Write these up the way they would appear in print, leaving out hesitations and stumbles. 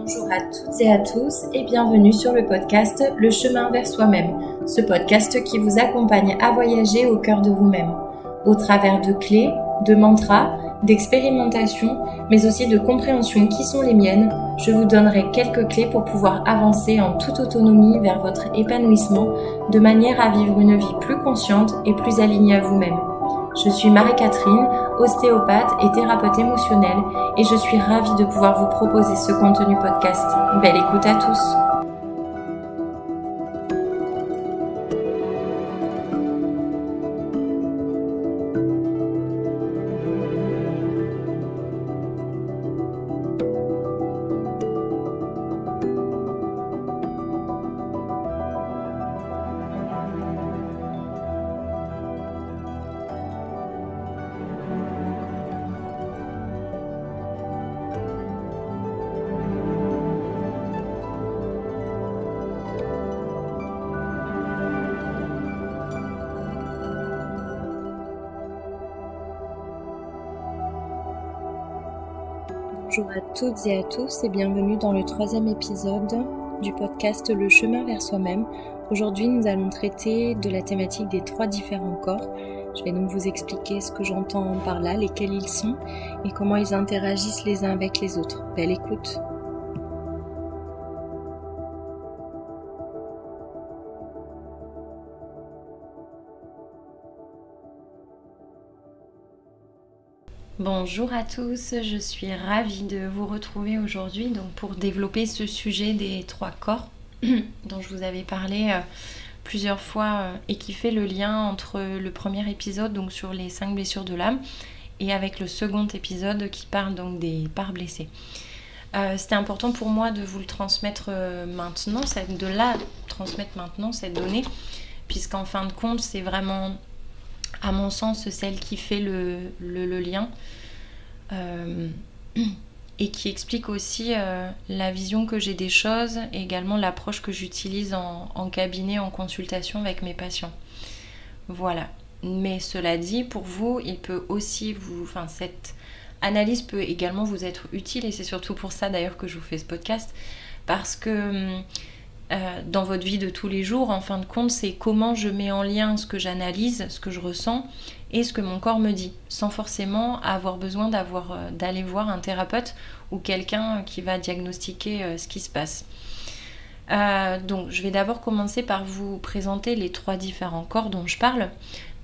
Bonjour à toutes et à tous et bienvenue sur le podcast Le chemin vers soi-même, ce podcast qui vous accompagne à voyager au cœur de vous-même, au travers de clés, de mantras, d'expérimentations, mais aussi de compréhensions qui sont les miennes. Je vous donnerai quelques clés pour pouvoir avancer en toute autonomie vers votre épanouissement, de manière à vivre une vie plus consciente et plus alignée à vous-même. Je suis Marie-Catherine, ostéopathe et thérapeute émotionnelle et je suis ravie de pouvoir vous proposer ce contenu podcast. Belle écoute à tous! Bonjour à toutes et à tous et bienvenue dans le 3e épisode du podcast Le chemin vers soi-même. Aujourd'hui, nous allons traiter de la thématique des 3 différents corps. Je vais donc vous expliquer ce que j'entends par là, lesquels ils sont et comment ils interagissent les uns avec les autres. Belle écoute! Bonjour à tous, je suis ravie de vous retrouver aujourd'hui pour développer ce sujet des 3 corps dont je vous avais parlé plusieurs fois et qui fait le lien entre le premier épisode donc sur les 5 blessures de l'âme et avec le second épisode qui parle donc des parts blessées. C'était important pour moi de vous le transmettre maintenant, cette donnée, puisqu'en fin de compte c'est vraiment à mon sens celle qui fait le lien et qui explique aussi la vision que j'ai des choses et également l'approche que j'utilise en cabinet, en consultation avec mes patients. Voilà. Mais cela dit, pour vous, il peut aussi cette analyse peut également vous être utile et c'est surtout pour ça d'ailleurs que je vous fais ce podcast parce que dans votre vie de tous les jours, en fin de compte, c'est comment je mets en lien ce que j'analyse, ce que je ressens et ce que mon corps me dit, sans forcément avoir besoin d'aller voir un thérapeute ou quelqu'un qui va diagnostiquer ce qui se passe. Donc, je vais d'abord commencer par vous présenter les 3 différents corps dont je parle.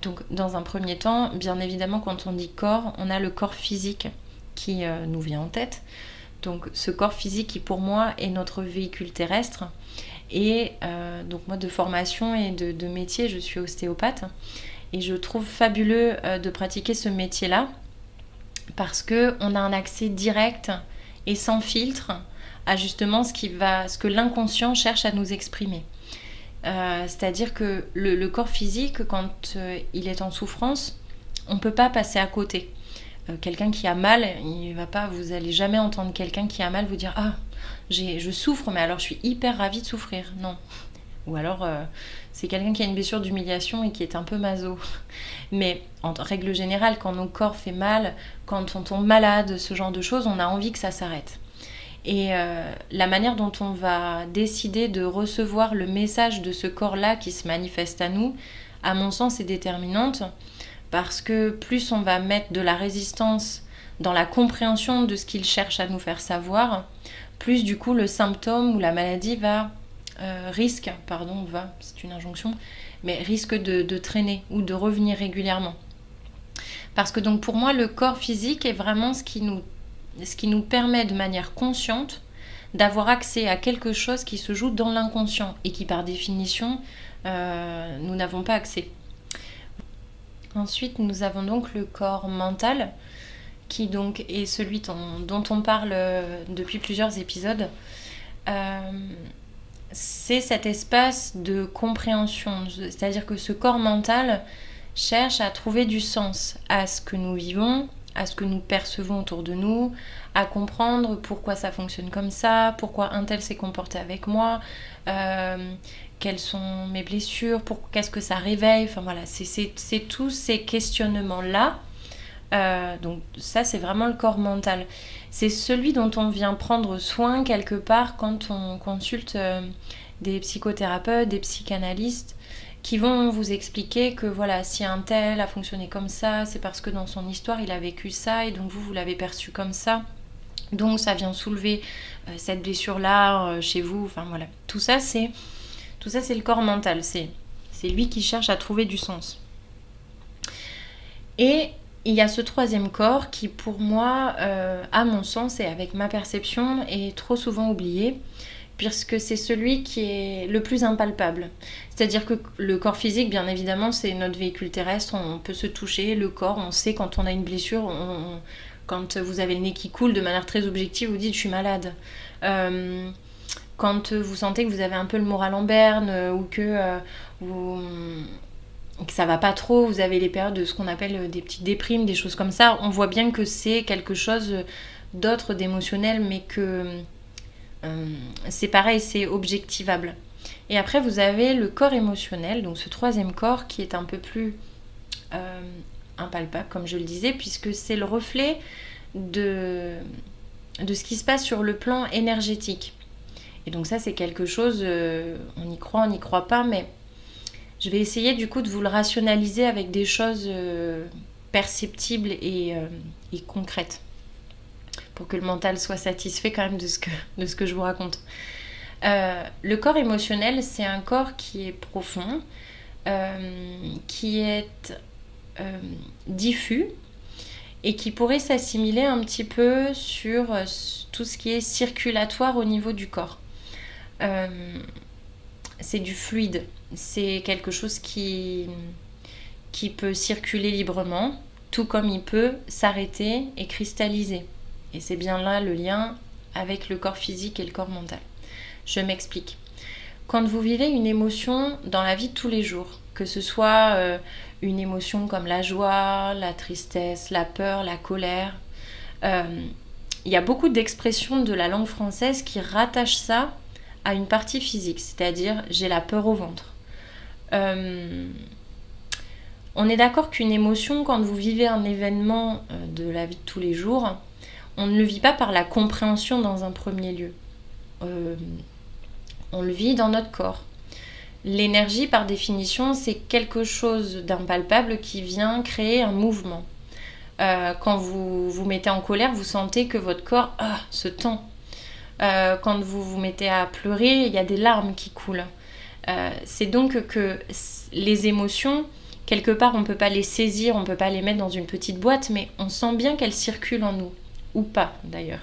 Donc, dans un premier temps, bien évidemment, quand on dit corps, on a le corps physique qui nous vient en tête. Donc, ce corps physique qui, pour moi, est notre véhicule terrestre. Et donc moi de formation et de métier, je suis ostéopathe et je trouve fabuleux de pratiquer ce métier-là parce qu'on a un accès direct et sans filtre à justement ce que l'inconscient cherche à nous exprimer. C'est-à-dire que le corps physique, quand il est en souffrance, on ne peut pas passer à côté. Quelqu'un qui a mal, vous allez jamais entendre quelqu'un qui a mal vous dire « Ah, je souffre, mais alors je suis hyper ravie de souffrir. » Non. Ou alors, c'est quelqu'un qui a une blessure d'humiliation et qui est un peu maso. Mais en règle générale, quand nos corps fait mal, quand on tombe malade, ce genre de choses, on a envie que ça s'arrête. Et la manière dont on va décider de recevoir le message de ce corps-là qui se manifeste à nous, à mon sens, est déterminante. Parce que plus on va mettre de la résistance dans la compréhension de ce qu'il cherche à nous faire savoir, plus du coup le symptôme ou la maladie risque de traîner ou de revenir régulièrement. Parce que donc pour moi le corps physique est vraiment ce qui nous permet de manière consciente d'avoir accès à quelque chose qui se joue dans l'inconscient et qui par définition nous n'avons pas accès. Ensuite, nous avons donc le corps mental, qui donc est celui dont on parle depuis plusieurs épisodes. C'est cet espace de compréhension, c'est-à-dire que ce corps mental cherche à trouver du sens à ce que nous vivons, à ce que nous percevons autour de nous, à comprendre pourquoi ça fonctionne comme ça, pourquoi un tel s'est comporté avec moi, quelles sont mes blessures, qu'est-ce que ça réveille, enfin voilà, c'est tous ces questionnements-là Donc ça, c'est vraiment le corps mental. C'est celui dont on vient prendre soin quelque part quand on consulte des psychothérapeutes, des psychanalystes, qui vont vous expliquer que voilà, si un tel a fonctionné comme ça, c'est parce que dans son histoire, il a vécu ça, et donc vous l'avez perçu comme ça. Donc ça vient soulever cette blessure-là chez vous. Enfin voilà, tout ça, c'est le corps mental. C'est lui qui cherche à trouver du sens. Et il y a ce troisième corps qui, pour moi, à mon sens et avec ma perception, est trop souvent oublié, puisque c'est celui qui est le plus impalpable. C'est-à-dire que le corps physique, bien évidemment, c'est notre véhicule terrestre, on peut se toucher, le corps, on sait quand on a une blessure, quand vous avez le nez qui coule, de manière très objective, vous dites « je suis malade ». Quand vous sentez que vous avez un peu le moral en berne ou que ça va pas trop, vous avez les périodes de ce qu'on appelle des petites déprimes, des choses comme ça, on voit bien que c'est quelque chose d'autre, d'émotionnel, mais que c'est pareil, c'est objectivable. Et après, vous avez le corps émotionnel, donc ce troisième corps qui est un peu plus impalpable, comme je le disais, puisque c'est le reflet de ce qui se passe sur le plan énergétique. Et donc ça, c'est quelque chose, on y croit, on n'y croit pas, mais je vais essayer du coup de vous le rationaliser avec des choses perceptibles et concrètes, pour que le mental soit satisfait quand même de ce que je vous raconte. Le corps émotionnel, c'est un corps qui est profond, qui est diffus, et qui pourrait s'assimiler un petit peu sur tout ce qui est circulatoire au niveau du corps. C'est du fluide, c'est quelque chose qui peut circuler librement, tout comme il peut s'arrêter et cristalliser. Et c'est bien là le lien avec le corps physique et le corps mental. Je m'explique. Quand vous vivez une émotion dans la vie de tous les jours, que ce soit une émotion comme la joie, la tristesse, la peur, la colère, il y a beaucoup d'expressions de la langue française qui rattachent ça à une partie physique, c'est-à-dire j'ai la peur au ventre. On est d'accord qu'une émotion, quand vous vivez un événement de la vie de tous les jours, on ne le vit pas par la compréhension dans un premier lieu. On le vit dans notre corps. L'énergie, par définition, c'est quelque chose d'impalpable qui vient créer un mouvement. Quand vous vous mettez en colère, vous sentez que votre corps se tend. Quand vous vous mettez à pleurer, il y a des larmes qui coulent. C'est donc que les émotions, quelque part, on ne peut pas les saisir, on ne peut pas les mettre dans une petite boîte, mais on sent bien qu'elles circulent en nous, ou pas d'ailleurs.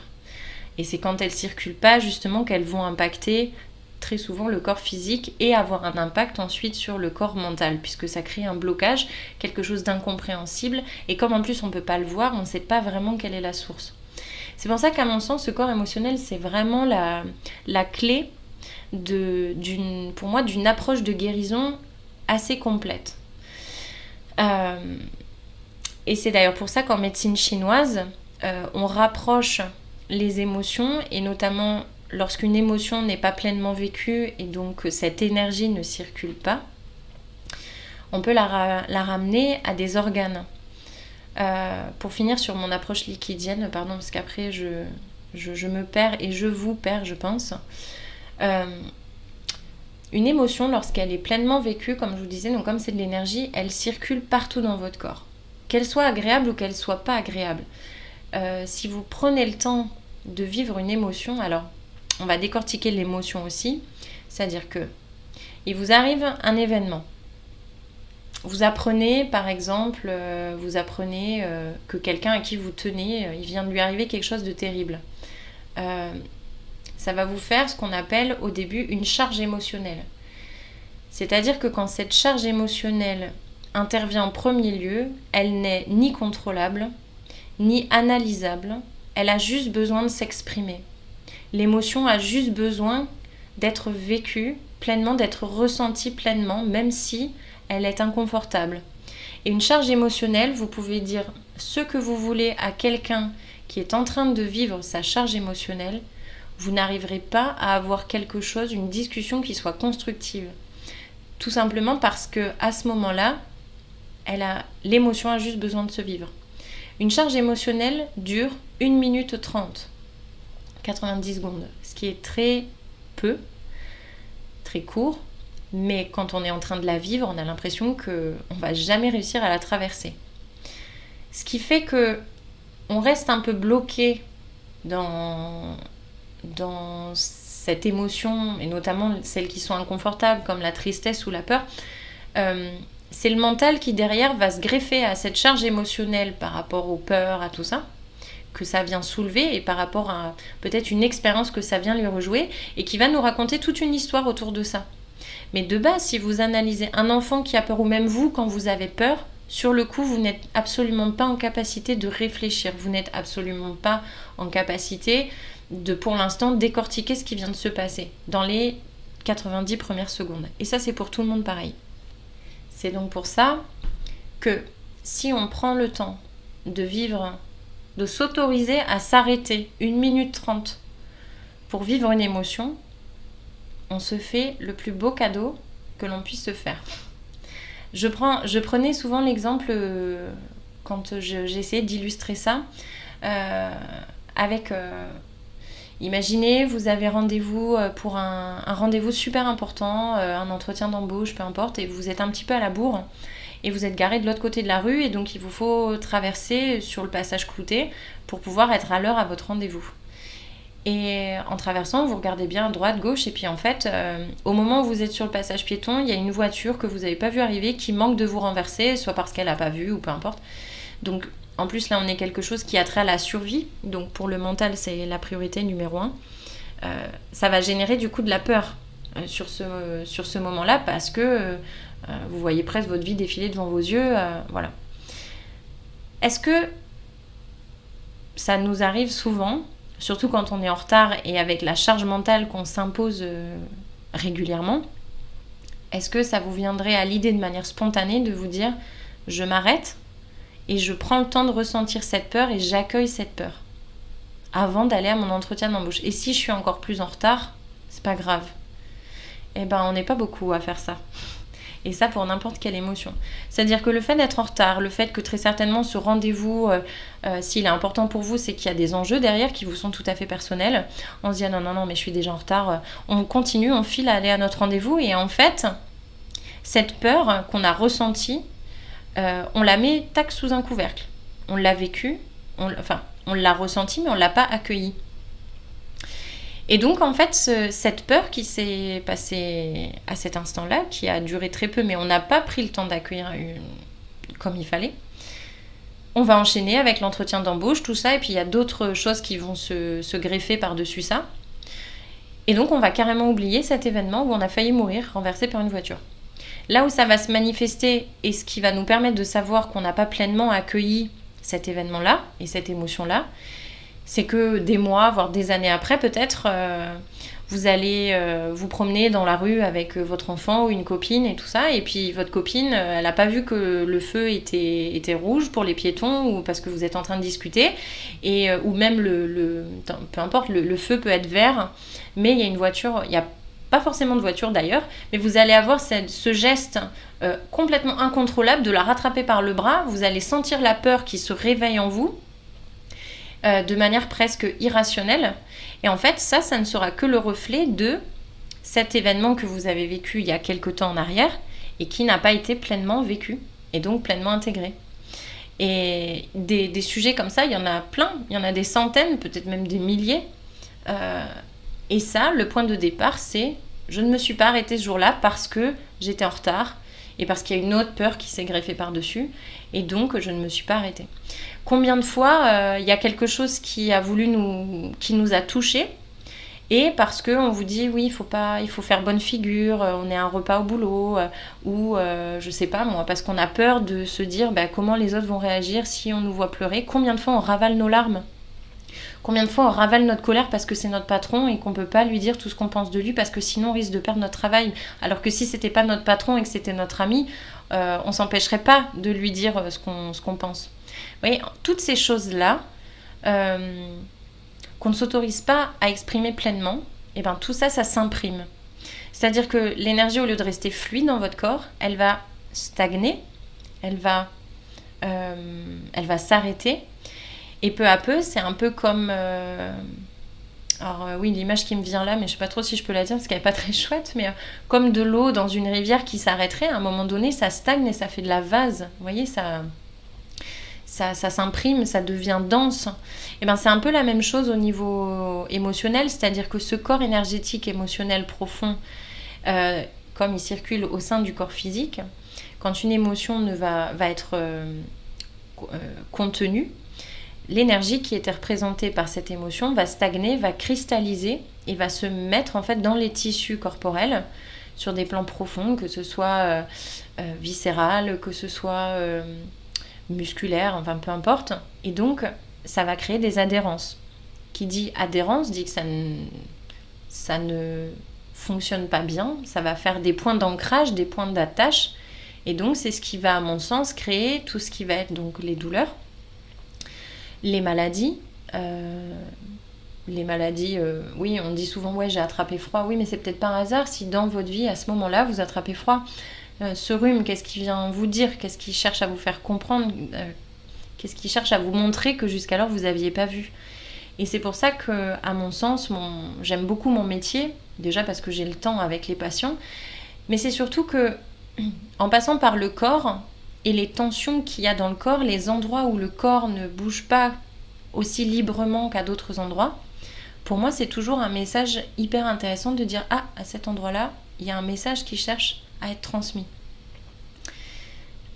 Et c'est quand elles ne circulent pas, justement, qu'elles vont impacter très souvent le corps physique et avoir un impact ensuite sur le corps mental, puisque ça crée un blocage, quelque chose d'incompréhensible, et comme en plus on ne peut pas le voir, on ne sait pas vraiment quelle est la source. C'est pour ça qu'à mon sens, ce corps émotionnel, c'est vraiment la clé pour moi d'une approche de guérison assez complète. Et c'est d'ailleurs pour ça qu'en médecine chinoise, on rapproche les émotions, et notamment lorsqu'une émotion n'est pas pleinement vécue et donc cette énergie ne circule pas, on peut la ramener à des organes. Pour finir sur mon approche liquidienne, pardon, parce qu'après je me perds et je vous perds, je pense. Une émotion, lorsqu'elle est pleinement vécue, comme je vous disais, donc comme c'est de l'énergie, elle circule partout dans votre corps. Qu'elle soit agréable ou qu'elle soit pas agréable. Si vous prenez le temps de vivre une émotion, alors on va décortiquer l'émotion aussi, c'est-à-dire que il vous arrive un événement. Vous apprenez, par exemple, que quelqu'un à qui vous tenez, il vient de lui arriver quelque chose de terrible. Ça va vous faire ce qu'on appelle au début une charge émotionnelle. C'est-à-dire que quand cette charge émotionnelle intervient en premier lieu, elle n'est ni contrôlable, ni analysable, elle a juste besoin de s'exprimer. L'émotion a juste besoin d'être vécue pleinement, d'être ressentie pleinement, même si elle est inconfortable. Et une charge émotionnelle, vous pouvez dire ce que vous voulez à quelqu'un qui est en train de vivre sa charge émotionnelle, vous n'arriverez pas à avoir quelque chose, une discussion qui soit constructive. Tout simplement parce que à ce moment-là, l'émotion a juste besoin de se vivre. Une charge émotionnelle dure 1 minute 30, 90 secondes, ce qui est très peu, très court, mais quand on est en train de la vivre, on a l'impression qu'on ne va jamais réussir à la traverser. Ce qui fait qu'on reste un peu bloqué dans cette émotion, et notamment celles qui sont inconfortables, comme la tristesse ou la peur. C'est le mental qui derrière va se greffer à cette charge émotionnelle par rapport aux peurs, à tout ça, que ça vient soulever, et par rapport à peut-être une expérience que ça vient lui rejouer, et qui va nous raconter toute une histoire autour de ça. Mais de base, si vous analysez un enfant qui a peur, ou même vous, quand vous avez peur, sur le coup, vous n'êtes absolument pas en capacité de réfléchir, vous n'êtes absolument pas en capacité de, pour l'instant, décortiquer ce qui vient de se passer dans les 90 premières secondes. Et ça, c'est pour tout le monde pareil. C'est donc pour ça que si on prend le temps de vivre, de s'autoriser à s'arrêter 1 minute 30 pour vivre une émotion, on se fait le plus beau cadeau que l'on puisse se faire. Je prenais souvent l'exemple, quand j'essayais d'illustrer ça, avec... imaginez, vous avez rendez-vous pour un rendez-vous super important, un entretien d'embauche, peu importe, et vous êtes un petit peu à la bourre, et vous êtes garé de l'autre côté de la rue, et donc il vous faut traverser sur le passage clouté pour pouvoir être à l'heure à votre rendez-vous. Et en traversant, vous regardez bien à droite, gauche, et puis en fait, au moment où vous êtes sur le passage piéton, il y a une voiture que vous n'avez pas vue arriver qui manque de vous renverser, soit parce qu'elle n'a pas vu, ou peu importe. Donc, en plus, là, on est quelque chose qui a trait à la survie. Donc, pour le mental, c'est la priorité numéro 1. Ça va générer du coup de la peur sur ce moment-là, parce que vous voyez presque votre vie défiler devant vos yeux. Voilà. Est-ce que ça nous arrive souvent, surtout quand on est en retard et avec la charge mentale qu'on s'impose régulièrement, est-ce que ça vous viendrait à l'idée de manière spontanée de vous dire « je m'arrête » et je prends le temps de ressentir cette peur et j'accueille cette peur avant d'aller à mon entretien d'embauche. Et si je suis encore plus en retard, c'est pas grave. Eh ben, on n'est pas beaucoup à faire ça. Et ça pour n'importe quelle émotion. C'est-à-dire que le fait d'être en retard, le fait que très certainement ce rendez-vous, s'il est important pour vous, c'est qu'il y a des enjeux derrière qui vous sont tout à fait personnels. On se dit ah non, mais je suis déjà en retard. On continue, on file à aller à notre rendez-vous. Et en fait, cette peur qu'on a ressentie, on la met tac sous un couvercle. On l'a vécu, on l'a ressenti, mais on ne l'a pas accueilli. Et donc, en fait, cette peur qui s'est passée à cet instant-là, qui a duré très peu, mais on n'a pas pris le temps d'accueillir comme il fallait, on va enchaîner avec l'entretien d'embauche, tout ça, et puis il y a d'autres choses qui vont se greffer par-dessus ça. Et donc, on va carrément oublier cet événement où on a failli mourir renversé par une voiture. Là où ça va se manifester, et ce qui va nous permettre de savoir qu'on n'a pas pleinement accueilli cet événement-là et cette émotion-là, c'est que des mois, voire des années après, peut-être, vous allez vous promener dans la rue avec votre enfant ou une copine et tout ça, et puis votre copine, elle n'a pas vu que le feu était rouge pour les piétons, ou parce que vous êtes en train de discuter, ou même peu importe, le feu peut être vert, mais il y a une voiture, il n'y a pas forcément de voiture d'ailleurs, mais vous allez avoir ce geste complètement incontrôlable de la rattraper par le bras, vous allez sentir la peur qui se réveille en vous, de manière presque irrationnelle. Et en fait, ça ne sera que le reflet de cet événement que vous avez vécu il y a quelque temps en arrière et qui n'a pas été pleinement vécu et donc pleinement intégré. Et des sujets comme ça, il y en a plein, il y en a des centaines, peut-être même des milliers. Et ça, le point de départ, c'est je ne me suis pas arrêtée ce jour-là parce que j'étais en retard et parce qu'il y a une autre peur qui s'est greffée par-dessus, et donc je ne me suis pas arrêtée. Combien de fois il y a quelque chose qui nous a touchés, et parce qu'on vous dit oui, il faut faire bonne figure, on est à un repas au boulot, ou je sais pas moi, parce qu'on a peur de se dire comment les autres vont réagir si on nous voit pleurer. Combien de fois on ravale nos larmes ? Combien de fois on ravale notre colère parce que c'est notre patron et qu'on peut pas lui dire tout ce qu'on pense de lui parce que sinon on risque de perdre notre travail. Alors que si c'était pas notre patron et que c'était notre ami, on s'empêcherait pas de lui dire ce qu'on pense. Vous voyez, toutes ces choses-là qu'on ne s'autorise pas à exprimer pleinement, et tout ça, ça s'imprime. C'est-à-dire que l'énergie, au lieu de rester fluide dans votre corps, elle va stagner, elle va elle va s'arrêter. Et peu à peu, c'est un peu comme... alors oui, l'image qui me vient là, mais je sais pas trop si je peux la dire parce qu'elle est pas très chouette, mais comme de l'eau dans une rivière qui s'arrêterait, à un moment donné, ça stagne et ça fait de la vase. Vous voyez, ça s'imprime, ça devient dense. Et ben c'est un peu la même chose au niveau émotionnel, c'est-à-dire que ce corps énergétique émotionnel profond, comme il circule au sein du corps physique, quand une émotion va être contenue, l'énergie qui était représentée par cette émotion va stagner, va cristalliser et va se mettre en fait dans les tissus corporels sur des plans profonds, que ce soit viscéral, que ce soit musculaire, enfin peu importe. Et donc, ça va créer des adhérences. Qui dit adhérence dit que ça ne fonctionne pas bien, ça va faire des points d'ancrage, des points d'attache. Et donc, c'est ce qui va, à mon sens, créer tout ce qui va être donc les douleurs, les maladies. Oui, on dit souvent, ouais, j'ai attrapé froid. Oui, mais c'est peut-être pas un hasard si dans votre vie, à ce moment-là, vous attrapez froid. Ce rhume, qu'est-ce qui vient vous dire? Qu'est-ce qui cherche à vous faire comprendre? Qu'est-ce qui cherche à vous montrer que jusqu'alors, vous n'aviez pas vu? Et c'est pour ça que, à mon sens, j'aime beaucoup mon métier, déjà parce que j'ai le temps avec les patients, mais c'est surtout que, en passant par le corps et les tensions qu'il y a dans le corps, les endroits où le corps ne bouge pas aussi librement qu'à d'autres endroits, pour moi, c'est toujours un message hyper intéressant de dire « Ah, à cet endroit-là, il y a un message qui cherche à être transmis ».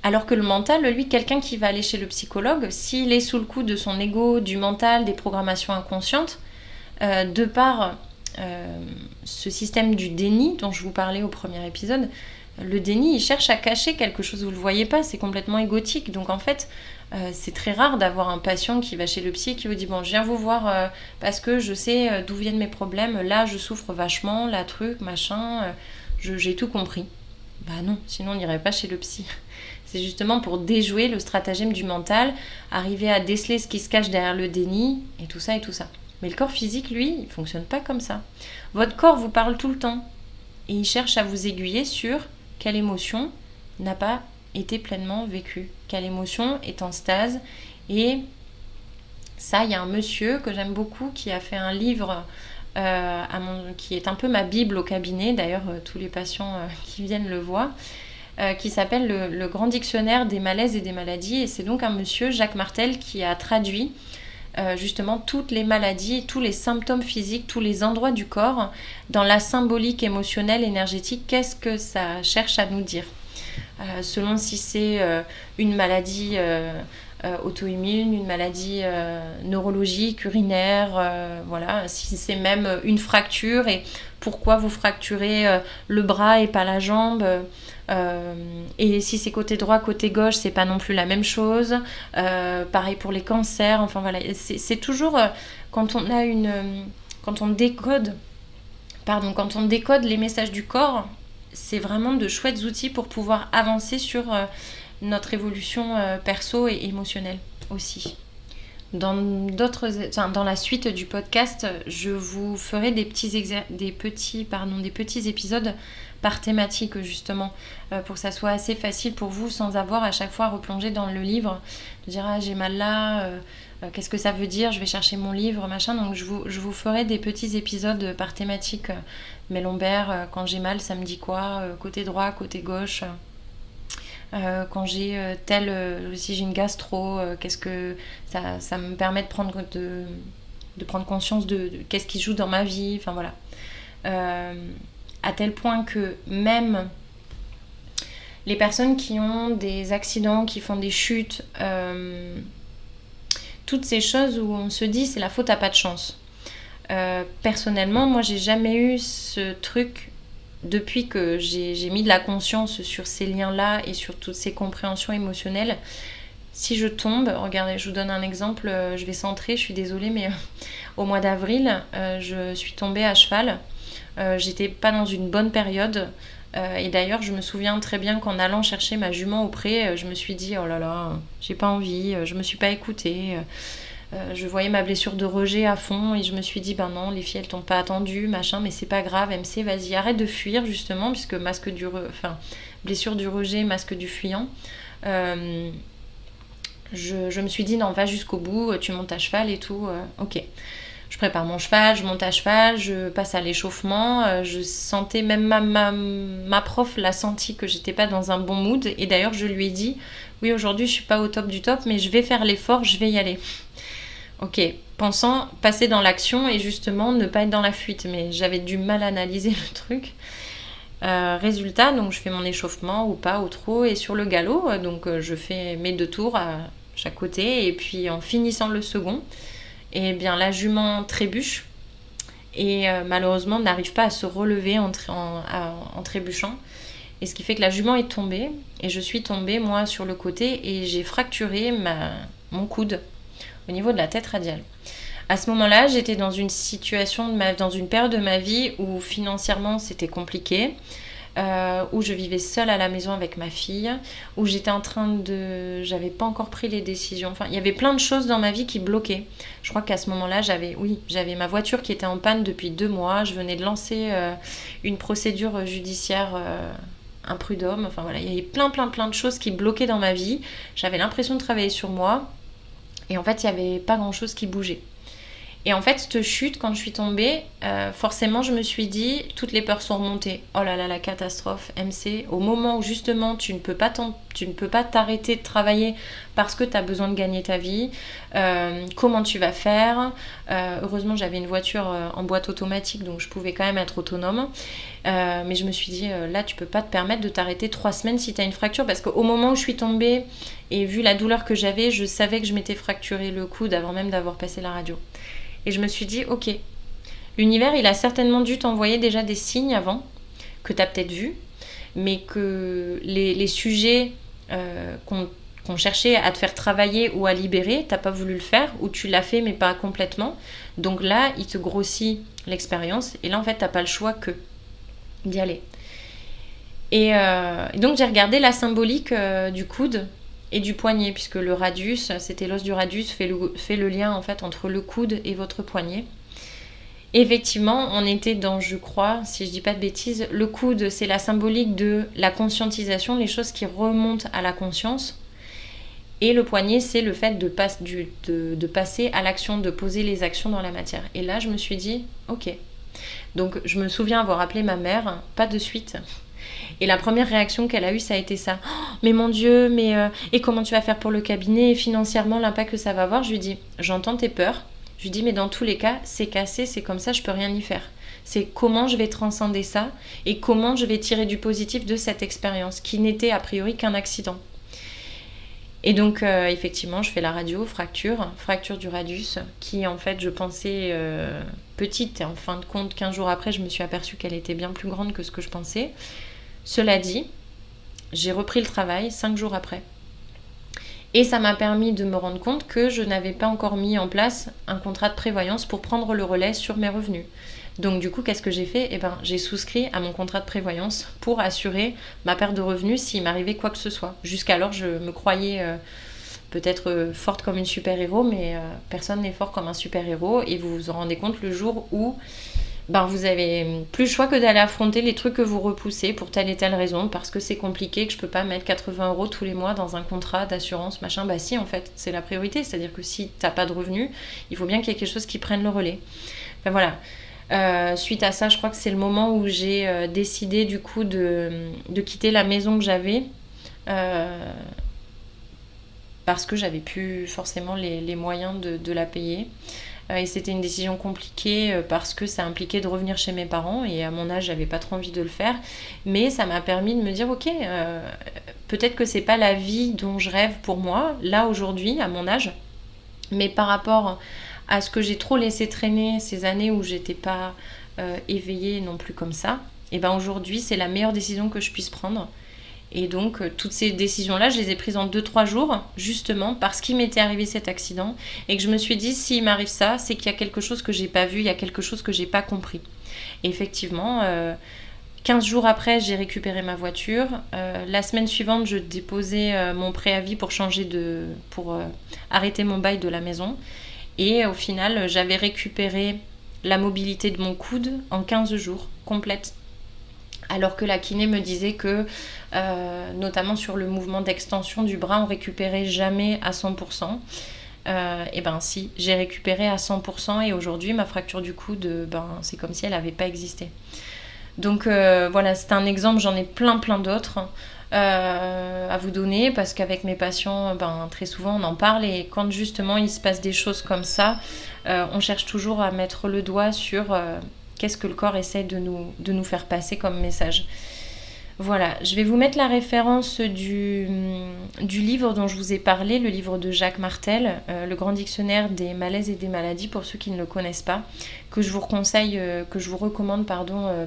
Alors que le mental, lui, quelqu'un qui va aller chez le psychologue, s'il est sous le coup de son ego, du mental, des programmations inconscientes, de par ce système du déni dont je vous parlais au premier épisode, le déni, il cherche à cacher quelque chose, vous ne le voyez pas, c'est complètement égotique. Donc en fait, c'est très rare d'avoir un patient qui va chez le psy et qui vous dit « Bon, je viens vous voir parce que je sais d'où viennent mes problèmes, là je souffre vachement, là truc, machin, j'ai tout compris. » Bah non, sinon on n'irait pas chez le psy. C'est justement pour déjouer le stratagème du mental, arriver à déceler ce qui se cache derrière le déni, et tout ça et tout ça. Mais le corps physique, lui, il ne fonctionne pas comme ça. Votre corps vous parle tout le temps, et il cherche à vous aiguiller sur quelle émotion n'a pas été pleinement vécue, quelle émotion est en stase. Et ça, il y a un monsieur que j'aime beaucoup qui a fait un livre qui est un peu ma bible au cabinet, d'ailleurs tous les patients qui viennent le voient, qui s'appelle le Grand Dictionnaire des malaises et des maladies. Et c'est donc un monsieur, Jacques Martel, qui a traduit justement toutes les maladies, tous les symptômes physiques, tous les endroits du corps dans la symbolique émotionnelle, énergétique. Qu'est-ce que ça cherche à nous dire selon si c'est une maladie auto-immune, une maladie neurologique, urinaire, voilà, si c'est même une fracture et pourquoi vous fracturez le bras et pas la jambe, et si c'est côté droit, côté gauche, c'est pas non plus la même chose, pareil pour les cancers, enfin voilà, c'est toujours quand on décode les messages du corps, c'est vraiment de chouettes outils pour pouvoir avancer sur notre évolution perso et émotionnelle aussi. Dans la suite du podcast, je vous ferai des petits épisodes par thématique justement, pour que ça soit assez facile pour vous sans avoir à chaque fois à replonger dans le livre, de dire ah j'ai mal là, qu'est-ce que ça veut dire, je vais chercher mon livre, machin. Donc je vous ferai des petits épisodes par thématique, mes lombaires, quand j'ai mal ça me dit quoi, côté droit, côté gauche. Quand j'ai si j'ai une gastro, qu'est-ce que ça me permet de prendre conscience de qu'est-ce qui se joue dans ma vie, enfin voilà. À tel point que même les personnes qui ont des accidents, qui font des chutes, toutes ces choses où on se dit c'est la faute à pas de chance. Personnellement, moi j'ai jamais eu ce truc. Depuis que j'ai mis de la conscience sur ces liens-là et sur toutes ces compréhensions émotionnelles, si je tombe, regardez, je vous donne un exemple, je vais centrer, je suis désolée, mais au mois d'avril, je suis tombée à cheval. J'étais pas dans une bonne période. Et d'ailleurs, je me souviens très bien qu'en allant chercher ma jument au pré, je me suis dit, oh là là, j'ai pas envie, je me suis pas écoutée. Je voyais ma blessure de rejet à fond et je me suis dit ben non, les filles elles t'ont pas attendu, machin, mais c'est pas grave, MC, vas-y, arrête de fuir justement, puisque blessure du rejet, masque du fuyant. je me suis dit non, va jusqu'au bout, tu montes à cheval et tout, ok. Je prépare mon cheval, je monte à cheval, je passe à l'échauffement. Je sentais, même ma prof l'a senti que j'étais pas dans un bon mood. Et d'ailleurs, je lui ai dit, oui, aujourd'hui, je suis pas au top du top, mais je vais faire l'effort, je vais y aller. Ok, pensant passer dans l'action et justement ne pas être dans la fuite. Mais j'avais du mal à analyser le truc. Résultat, donc je fais mon échauffement ou pas, ou trop, et sur le galop, donc je fais mes 2 tours à chaque côté. Et puis en finissant le second, et bien la jument trébuche et malheureusement n'arrive pas à se relever en trébuchant. Et ce qui fait que la jument est tombée et je suis tombée moi sur le côté et j'ai fracturé mon coude au niveau de la tête radiale. À ce moment-là, j'étais dans une situation, dans une période de ma vie où financièrement c'était compliqué. Où je vivais seule à la maison avec ma fille, où j'étais j'avais pas encore pris les décisions. Enfin, il y avait plein de choses dans ma vie qui bloquaient. Je crois qu'à ce moment-là, j'avais ma voiture qui était en panne depuis 2 mois. Je venais de lancer une procédure judiciaire, un prud'homme. Enfin voilà, il y avait plein de choses qui bloquaient dans ma vie. J'avais l'impression de travailler sur moi. Et en fait, il n'y avait pas grand-chose qui bougeait. Et en fait, cette chute, quand je suis tombée, forcément, je me suis dit, toutes les peurs sont remontées. Oh là là, la catastrophe, MC. Au moment où justement, tu ne peux pas t'arrêter de travailler parce que tu as besoin de gagner ta vie. Comment tu vas faire? Heureusement, j'avais une voiture en boîte automatique, donc je pouvais quand même être autonome. Mais je me suis dit, là, tu peux pas te permettre de t'arrêter 3 semaines si tu as une fracture. Parce qu'au moment où je suis tombée, et vu la douleur que j'avais, je savais que je m'étais fracturé le coude avant même d'avoir passé la radio. Et je me suis dit, ok, l'univers, il a certainement dû t'envoyer déjà des signes avant, que tu as peut-être vus, mais que les sujets qu'on cherchait à te faire travailler ou à libérer, t'as pas voulu le faire, ou tu l'as fait mais pas complètement. Donc là, il te grossit l'expérience, et là, en fait, t'as pas le choix que d'y aller. Et donc, j'ai regardé la symbolique du coude et du poignet, puisque le radius, c'était l'os du radius, fait le lien en fait entre le coude et votre poignet. Et effectivement, on était dans, je crois, si je dis pas de bêtises, le coude, c'est la symbolique de la conscientisation, les choses qui remontent à la conscience. Et le poignet, c'est le fait de passer à l'action, de poser les actions dans la matière. Et là, je me suis dit, ok. Donc, je me souviens avoir appelé ma mère, pas de suite. Et la première réaction qu'elle a eue, ça a été ça. Oh, mais mon Dieu, et comment tu vas faire pour le cabinet et financièrement, l'impact que ça va avoir? Je lui dis, j'entends tes peurs. Je lui dis, mais dans tous les cas, c'est cassé, c'est comme ça, je peux rien y faire. C'est comment je vais transcender ça et comment je vais tirer du positif de cette expérience qui n'était a priori qu'un accident. Et donc, effectivement, je fais la radio, fracture du radius, qui en fait, je pensais petite. Et en fin de compte, 15 jours après, je me suis aperçue qu'elle était bien plus grande que ce que je pensais. Cela dit, j'ai repris le travail 5 jours après. Et ça m'a permis de me rendre compte que je n'avais pas encore mis en place un contrat de prévoyance pour prendre le relais sur mes revenus. Donc du coup, qu'est-ce que j'ai fait? J'ai souscrit à mon contrat de prévoyance pour assurer ma perte de revenus s'il m'arrivait quoi que ce soit. Jusqu'alors, je me croyais peut-être forte comme une super-héros, mais personne n'est fort comme un super-héros. Et vous vous en rendez compte le jour où vous avez plus le choix que d'aller affronter les trucs que vous repoussez pour telle et telle raison, parce que c'est compliqué, que je peux pas mettre 80 € tous les mois dans un contrat d'assurance, machin. Bah si, en fait, c'est la priorité. C'est-à-dire que si t'as pas de revenus, il faut bien qu'il y ait quelque chose qui prenne le relais. Enfin voilà. Suite à ça, je crois que c'est le moment où j'ai décidé du coup de quitter la maison que j'avais parce que j'avais plus forcément les moyens de la payer. Et c'était une décision compliquée parce que ça impliquait de revenir chez mes parents et à mon âge, j'avais pas trop envie de le faire. Mais ça m'a permis de me dire, ok, peut-être que c'est pas la vie dont je rêve pour moi, là aujourd'hui, à mon âge, mais par rapport à ce que j'ai trop laissé traîner ces années où j'étais pas éveillée non plus comme ça, et aujourd'hui c'est la meilleure décision que je puisse prendre. Et donc toutes ces décisions-là, je les ai prises en 2-3 jours, justement parce qu'il m'était arrivé cet accident et que je me suis dit, s'il m'arrive ça, c'est qu'il y a quelque chose que j'ai pas vu, il y a quelque chose que j'ai pas compris. Et effectivement, 15 jours après, j'ai récupéré ma voiture. La semaine suivante, je déposais mon préavis pour arrêter mon bail de la maison. Et au final, j'avais récupéré la mobilité de mon coude en 15 jours, complète. Alors que la kiné me disait que, notamment sur le mouvement d'extension du bras, on récupérait jamais à 100%. Et ben si, j'ai récupéré à 100% et aujourd'hui ma fracture du coude, c'est comme si elle n'avait pas existé. Donc voilà, c'est un exemple, j'en ai plein d'autres à vous donner parce qu'avec mes patients, très souvent on en parle et quand justement il se passe des choses comme ça, on cherche toujours à mettre le doigt sur qu'est-ce que le corps essaie de nous faire passer comme message. Voilà, je vais vous mettre la référence du livre dont je vous ai parlé, le livre de Jacques Martel, le grand dictionnaire des malaises et des maladies, pour ceux qui ne le connaissent pas, que je vous recommande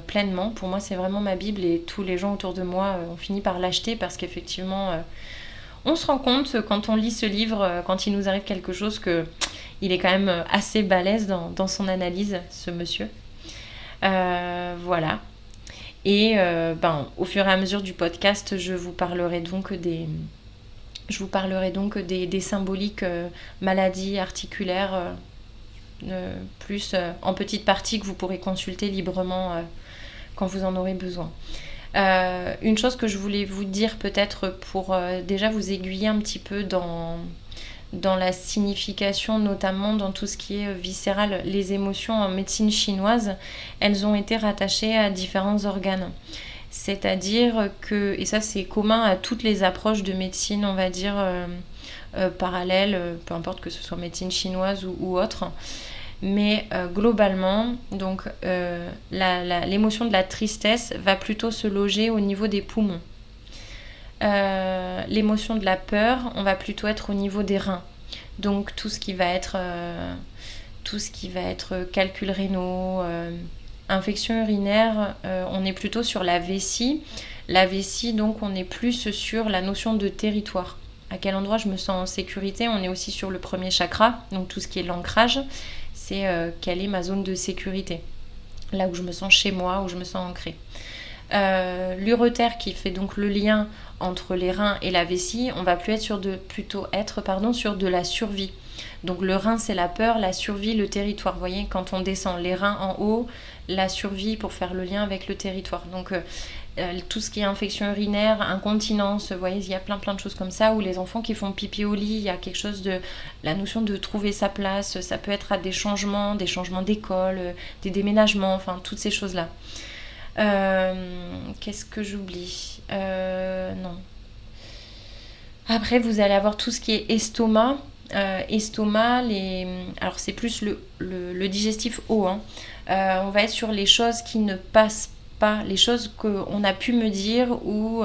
pleinement. Pour moi, c'est vraiment ma Bible et tous les gens autour de moi ont fini par l'acheter parce qu'effectivement, on se rend compte quand on lit ce livre, quand il nous arrive quelque chose, qu'il est quand même assez balèze dans son analyse, ce monsieur. Voilà. Et au fur et à mesure du podcast, je vous parlerai donc des symboliques maladies articulaires, plus en petite partie que vous pourrez consulter librement quand vous en aurez besoin. Une chose que je voulais vous dire peut-être pour déjà vous aiguiller un petit peu dans la signification, notamment dans tout ce qui est viscéral. Les émotions en médecine chinoise, elles ont été rattachées à différents organes. C'est-à-dire que, et ça c'est commun à toutes les approches de médecine, on va dire, parallèles, peu importe que ce soit médecine chinoise ou autre, mais globalement, donc l'émotion de la tristesse va plutôt se loger au niveau des poumons. L'émotion de la peur, on va plutôt être au niveau des reins. Donc tout ce qui va être calculs rénaux, infection urinaire, on est plutôt sur la vessie. La vessie, donc on est plus sur la notion de territoire. À quel endroit je me sens en sécurité. On est aussi sur le premier chakra, donc tout ce qui est l'ancrage, c'est quelle est ma zone de sécurité, là où je me sens chez moi, où je me sens ancrée. L'urétère qui fait donc le lien entre les reins et la vessie, on va plutôt être sur de la survie. Donc le rein c'est la peur, la survie le territoire. Vous voyez, quand on descend les reins en haut, la survie pour faire le lien avec le territoire. Donc tout ce qui est infection urinaire, incontinence, vous voyez, il y a plein de choses comme ça, ou les enfants qui font pipi au lit, il y a quelque chose de la notion de trouver sa place. Ça peut être à des changements d'école, des déménagements, enfin toutes ces choses-là. Qu'est-ce que j'oublie? Non. Après, vous allez avoir tout ce qui est estomac. Alors c'est plus le digestif haut. On va être sur les choses qui ne passent pas, les choses qu'on a pu me dire ou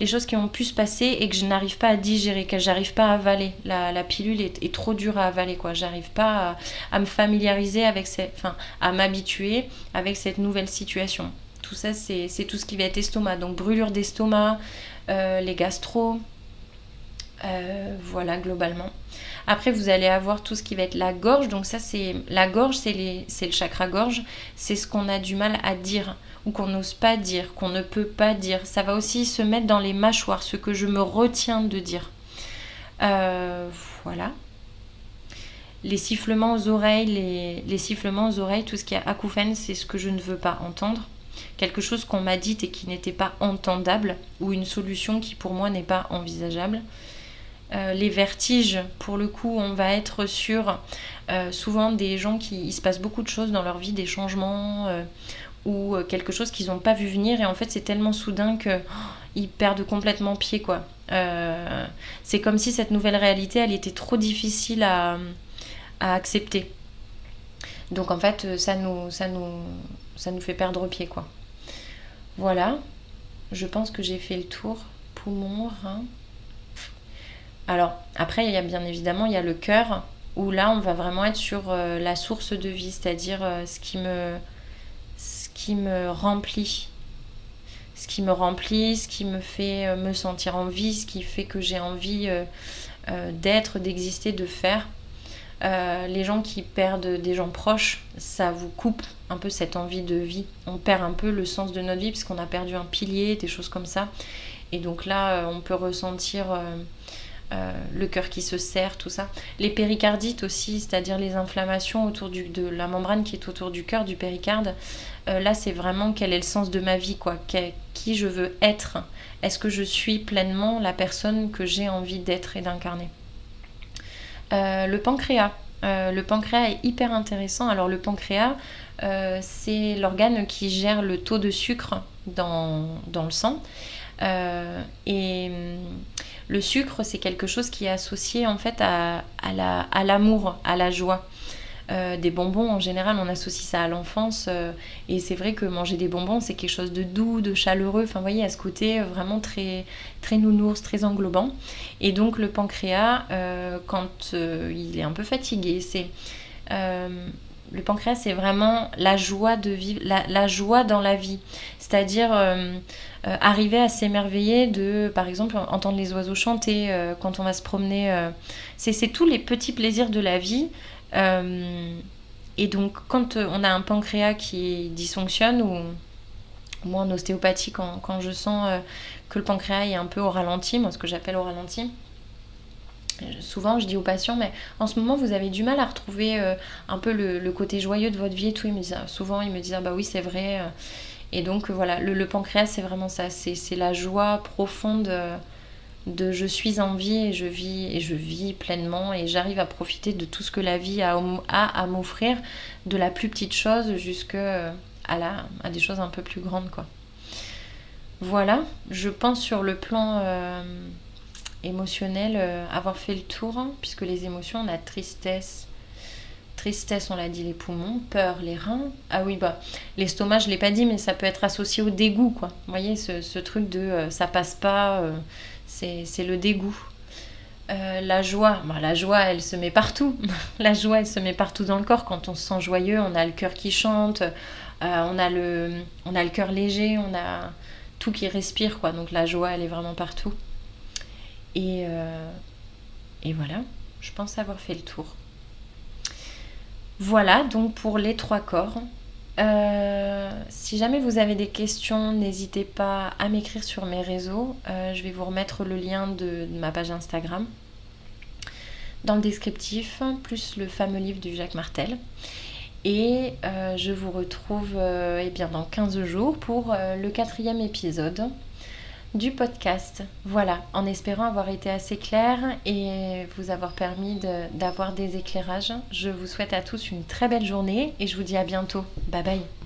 les choses qui ont pu se passer et que je n'arrive pas à digérer, que j'arrive pas à avaler. La pilule est trop dure à avaler, quoi. J'arrive pas à me familiariser à m'habituer avec cette nouvelle situation. Tout ça, c'est tout ce qui va être estomac. Donc brûlure d'estomac, les gastro, voilà globalement. Après, vous allez avoir tout ce qui va être la gorge. Donc ça, la gorge, c'est le chakra gorge. C'est ce qu'on a du mal à dire ou qu'on n'ose pas dire, qu'on ne peut pas dire. Ça va aussi se mettre dans les mâchoires, ce que je me retiens de dire. Voilà. Les sifflements aux oreilles, les sifflements aux oreilles, tout ce qui est acouphène, c'est ce que je ne veux pas entendre. Quelque chose qu'on m'a dit et qui n'était pas entendable, ou une solution qui pour moi n'est pas envisageable. Les vertiges, pour le coup, on va être sur souvent des gens il se passe beaucoup de choses dans leur vie, des changements ou quelque chose qu'ils n'ont pas vu venir et en fait c'est tellement soudain qu'ils perdent complètement pied, quoi. C'est comme si cette nouvelle réalité, elle était trop difficile à accepter. Donc en fait, ça nous fait perdre pied, quoi. Voilà, je pense que j'ai fait le tour. Poumon, rein. Alors après, il y a bien évidemment, il y a le cœur, où là on va vraiment être sur la source de vie, c'est-à-dire ce qui me remplit. Ce qui me fait me sentir en vie, ce qui fait que j'ai envie d'être, d'exister, de faire. Les gens qui perdent des gens proches, ça vous coupe un peu cette envie de vie. On perd un peu le sens de notre vie parce qu'on a perdu un pilier, des choses comme ça. Et donc là, on peut ressentir le cœur qui se serre, tout ça. Les péricardites aussi, c'est-à-dire les inflammations autour de la membrane qui est autour du cœur, du péricarde. Là, c'est vraiment quel est le sens de ma vie, quoi. Qui je veux être. Est-ce que je suis pleinement la personne que j'ai envie d'être et d'incarner. Le pancréas. Le pancréas est hyper intéressant. Alors le pancréas, c'est l'organe qui gère le taux de sucre dans le sang. Et le sucre, c'est quelque chose qui est associé en fait à l'amour, à la joie. Des bonbons, en général, on associe ça à l'enfance. Et c'est vrai que manger des bonbons, c'est quelque chose de doux, de chaleureux. Enfin, vous voyez, à ce côté vraiment très, très nounours, très englobant. Et donc, le pancréas, quand il est un peu fatigué, le pancréas, c'est vraiment la joie de vivre, la joie dans la vie. C'est-à-dire arriver à s'émerveiller de, par exemple, entendre les oiseaux chanter quand on va se promener. C'est tous les petits plaisirs de la vie. Et donc, quand on a un pancréas qui dysfonctionne, ou moi en ostéopathie, quand je sens que le pancréas est un peu au ralenti, moi ce que j'appelle au ralenti, souvent je dis aux patients, mais en ce moment vous avez du mal à retrouver un peu le côté joyeux de votre vie et tout. Souvent ils me disent, ah bah oui c'est vrai. Et donc voilà, le pancréas c'est vraiment ça, c'est la joie profonde de je suis en vie et je vis pleinement et j'arrive à profiter de tout ce que la vie a à m'offrir, de la plus petite chose jusqu'à à des choses un peu plus grandes, quoi. Voilà, je pense sur le plan émotionnel avoir fait le tour, hein, puisque les émotions, on a tristesse, on l'a dit, les poumons, peur, les reins. Ah oui, bah l'estomac, je l'ai pas dit, mais ça peut être associé au dégoût, quoi. Vous voyez, ce truc de ça passe pas, c'est le dégoût. La joie, la joie, elle se met partout. La joie, elle se met partout dans le corps. Quand on se sent joyeux, on a le cœur qui chante, on a le cœur léger, on a tout qui respire, quoi. Donc la joie, elle est vraiment partout. Et voilà, je pense avoir fait le tour. Voilà, donc pour les 3 corps. Si jamais vous avez des questions, n'hésitez pas à m'écrire sur mes réseaux. Je vais vous remettre le lien de ma page Instagram dans le descriptif, plus le fameux livre du Jacques Martel. Et je vous retrouve dans 15 jours pour le 4e épisode du podcast. Voilà, en espérant avoir été assez claire et vous avoir permis d'avoir des éclairages. Je vous souhaite à tous une très belle journée et je vous dis à bientôt. Bye bye.